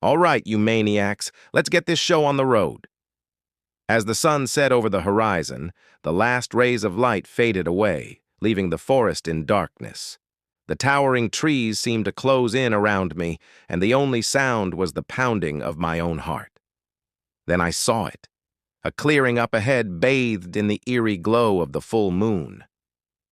All right, you maniacs, let's get this show on the road. As the sun set over the horizon, the last rays of light faded away, leaving the forest in darkness. The towering trees seemed to close in around me, and the only sound was the pounding of my own heart. Then I saw it. A clearing up ahead bathed in the eerie glow of the full moon.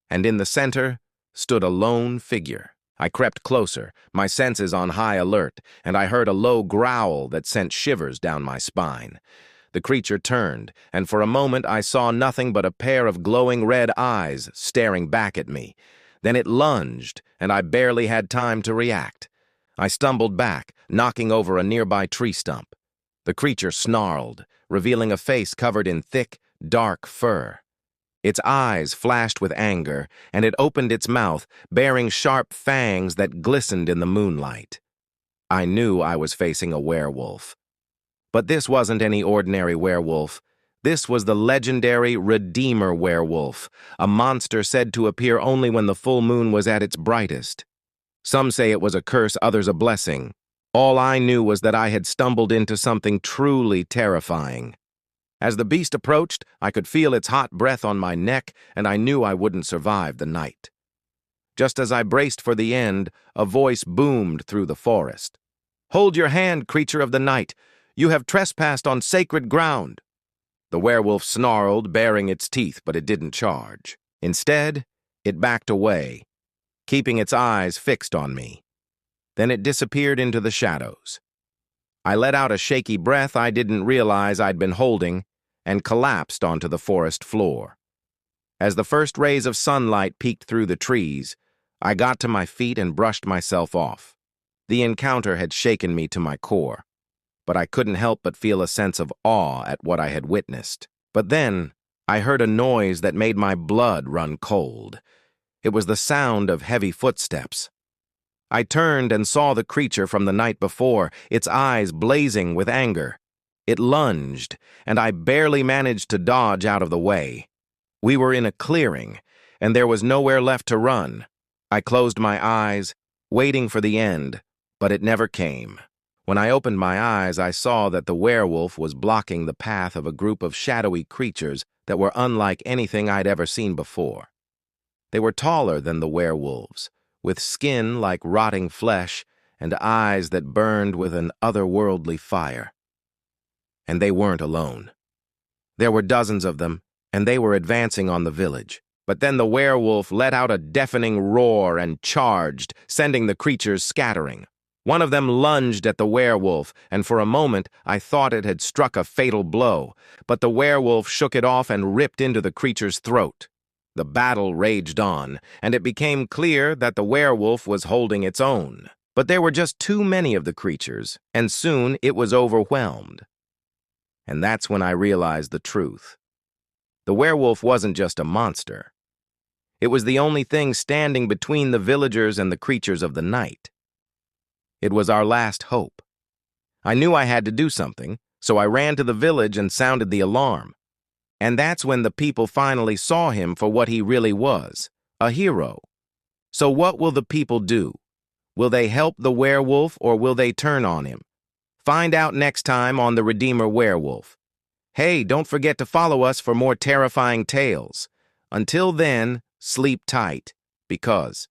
And in the center stood a lone figure. I crept closer, my senses on high alert, and I heard a low growl that sent shivers down my spine. The creature turned, and for a moment I saw nothing but a pair of glowing red eyes staring back at me. Then it lunged, and I barely had time to react. I stumbled back, knocking over a nearby tree stump. The creature snarled, revealing a face covered in thick, dark fur. Its eyes flashed with anger, and it opened its mouth, bearing sharp fangs that glistened in the moonlight. I knew I was facing a werewolf. But this wasn't any ordinary werewolf. This was the legendary Redeemer Werewolf, a monster said to appear only when the full moon was at its brightest. Some say it was a curse, others a blessing. All I knew was that I had stumbled into something truly terrifying. As the beast approached, I could feel its hot breath on my neck, and I knew I wouldn't survive the night. Just as I braced for the end, a voice boomed through the forest. "Hold your hand, creature of the night! You have trespassed on sacred ground!" The werewolf snarled, baring its teeth, but it didn't charge. Instead, it backed away, keeping its eyes fixed on me. Then it disappeared into the shadows. I let out a shaky breath I didn't realize I'd been holding and collapsed onto the forest floor. As the first rays of sunlight peeked through the trees, I got to my feet and brushed myself off. The encounter had shaken me to my core, but I couldn't help but feel a sense of awe at what I had witnessed. But then, I heard a noise that made my blood run cold. It was the sound of heavy footsteps. I turned and saw the creature from the night before, its eyes blazing with anger. It lunged, and I barely managed to dodge out of the way. We were in a clearing, and there was nowhere left to run. I closed my eyes, waiting for the end, but it never came. When I opened my eyes, I saw that the werewolf was blocking the path of a group of shadowy creatures that were unlike anything I'd ever seen before. They were taller than the werewolves, with skin like rotting flesh and eyes that burned with an otherworldly fire. And they weren't alone. There were dozens of them, and they were advancing on the village. But then the werewolf let out a deafening roar and charged, sending the creatures scattering. One of them lunged at the werewolf, and for a moment I thought it had struck a fatal blow, but the werewolf shook it off and ripped into the creature's throat. The battle raged on, and it became clear that the werewolf was holding its own. But there were just too many of the creatures, and soon it was overwhelmed. And that's when I realized the truth. The werewolf wasn't just a monster. It was the only thing standing between the villagers and the creatures of the night. It was our last hope. I knew I had to do something, so I ran to the village and sounded the alarm. And that's when the people finally saw him for what he really was, a hero. So what will the people do? Will they help the werewolf or will they turn on him? Find out next time on the Redeemer Werewolf. Hey, don't forget to follow us for more terrifying tales. Until then, sleep tight, because